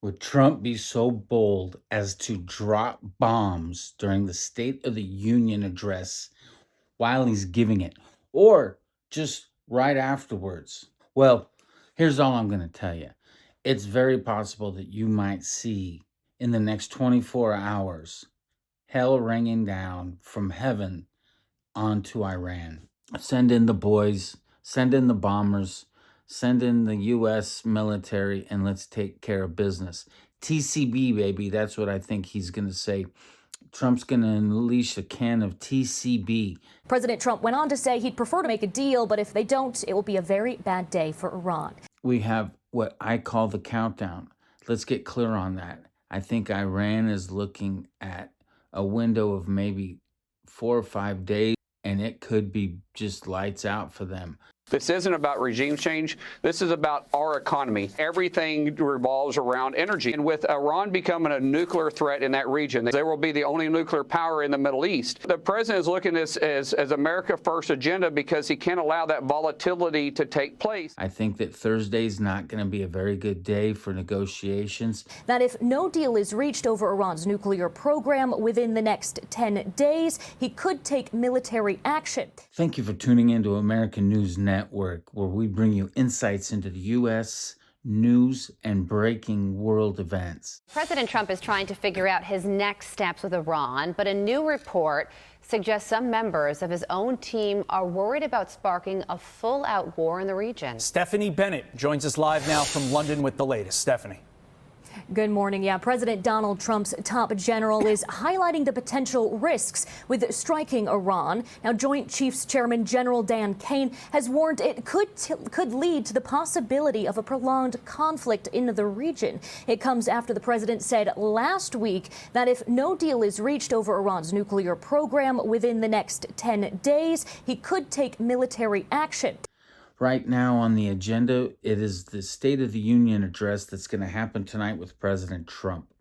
Would Trump be so bold as to drop bombs during the State of the Union address while he's giving it, or just right afterwards? Well, here's all I'm going to tell you. It's very possible that you might see in the next 24 hours hell raining down from heaven onto Iran. Send in the boys, send in the bombers, send in the US military, and let's take care of business. TCB, baby, that's what I think he's going to say. Trump's going to unleash a can of TCB. President Trump went on to say he'd prefer to make a deal, but if they don't, it will be a very bad day for Iran. We have what I call the countdown. Let's get clear on that. I think Iran is looking at a window of maybe 4 or 5 days, and it could be just lights out for them. This isn't about regime change. This is about our economy. Everything revolves around energy. And with Iran becoming a nuclear threat in that region, they will be the only nuclear power in the Middle East. The president is looking at this as America First agenda because he can't allow that volatility to take place. I think that Thursday's not going to be a very good day for negotiations. That if no deal is reached over Iran's nuclear program within the next 10 days, he could take military action. Thank you for tuning in to American News Network, where we bring you insights into the U.S. news and breaking world events. President Trump is trying to figure out his next steps with Iran, but a new report suggests some members of his own team are worried about sparking a full-out war in the region. Stephanie Bennett joins us live now from London with the latest. Stephanie. Good morning. Yeah, President Donald Trump's top general is highlighting the potential risks with striking Iran. Now, Joint Chiefs Chairman General Dan Kane has warned it could lead to the possibility of a prolonged conflict in the region. It comes after the president said last week that if no deal is reached over Iran's nuclear program within the next 10 days, he could take military action. Right now on the agenda, it is the State of the Union address that's going to happen tonight with President Trump.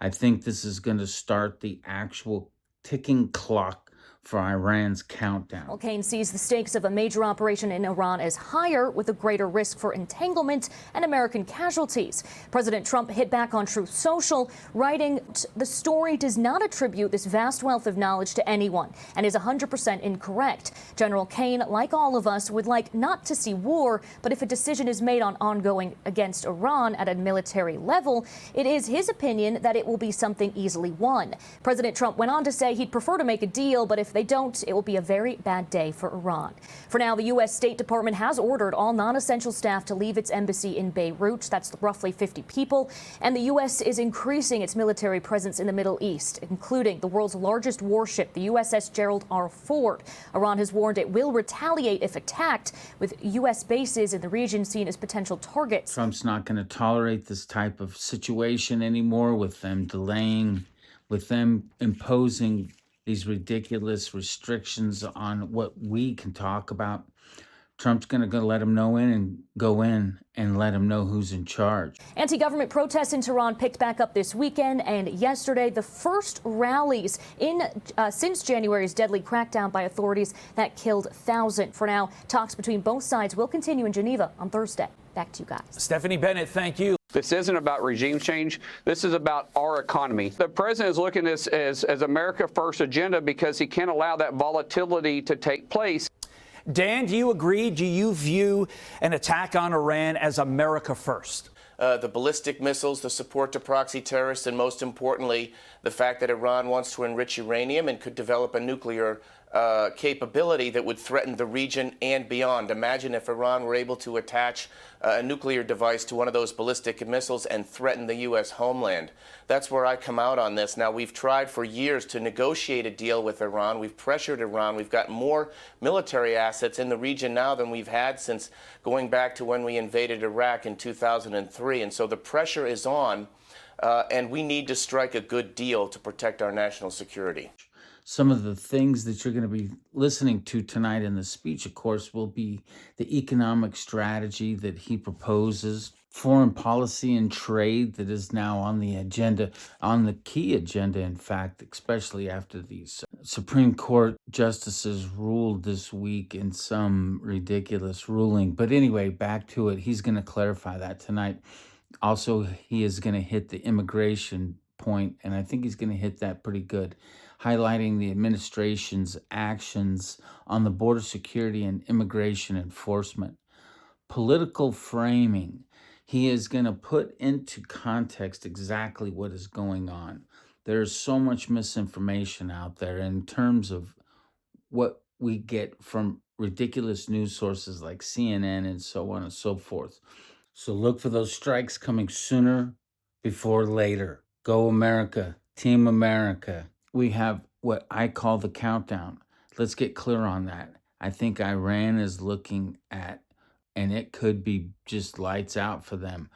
I think this is going to start the actual ticking clock for Iran's countdown. Well, Kane sees the stakes of a major operation in Iran as higher, with a greater risk for entanglement and American casualties. President Trump hit back on Truth Social, writing, "The story does not attribute this vast wealth of knowledge to anyone and is 100% incorrect. General Kane, like all of us, would like not to see war, but if a decision is made on ongoing against Iran at a military level, it is his opinion that it will be something easily won." President Trump went on to say he'd prefer to make a deal, but if they don't, it will be a very bad day for Iran. For now, the U.S. State Department has ordered all non-essential staff to leave its embassy in Beirut. That's roughly 50 people. And the U.S. is increasing its military presence in the Middle East, including the world's largest warship, the USS Gerald R. Ford. Iran has warned it will retaliate if attacked, with U.S. bases in the region seen as potential targets. Trump's not going to tolerate this type of situation anymore, with them delaying, with them imposing these ridiculous restrictions on what we can talk about. Trump's going to let him know go in and let him know who's in charge. Anti-government protests in Tehran picked back up this weekend, and yesterday the first rallies since January's deadly crackdown by authorities that killed thousands. For now, talks between both sides will continue in Geneva on Thursday. Back to you guys. Stephanie Bennett, thank you. This isn't about regime change. This is about our economy. The president is looking at this as America First agenda because he can't allow that volatility to take place. Dan, do you agree? Do you view an attack on Iran as America First? The ballistic missiles, the support to proxy terrorists, and most importantly, the fact that Iran wants to enrich uranium and could develop a nuclear capability that would threaten the region and beyond. Imagine if Iran were able to attach a nuclear device to one of those ballistic missiles and threaten the U.S. homeland. That's where I come out on this. Now, we've tried for years to negotiate a deal with Iran. We've pressured Iran. We've got more military assets in the region now than we've had since going back to when we invaded Iraq in 2003. And so the pressure is on, and we need to strike a good deal to protect our national security. Some of the things that you're going to be listening to tonight in the speech, of course, will be the economic strategy that he proposes, foreign policy and trade that is now on the agenda, on the key agenda, in fact, especially after these Supreme Court justices ruled this week in some ridiculous ruling. But anyway, back to it. He's going to clarify that tonight. Also, he is going to hit the immigration point, and I think he's going to hit that pretty good, highlighting the administration's actions on the border security and immigration enforcement. Political framing. He is going to put into context exactly what is going on. There's so much misinformation out there in terms of what we get from ridiculous news sources like CNN and so on and so forth. So look for those strikes coming sooner before later. Go America, Team America. We have what I call the countdown. Let's get clear on that. I think Iran is looking at, and it could be just lights out for them.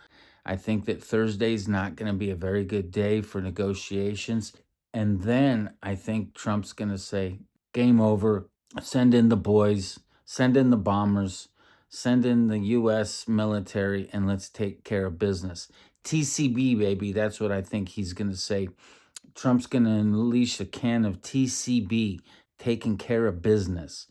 I think that Thursday's not going to be a very good day for negotiations. And then I think Trump's going to say, game over, send in the boys, send in the bombers, send in the U.S. military, and let's take care of business. TCB, baby, that's what I think he's going to say. Trump's going to unleash a can of TCB, taking care of business.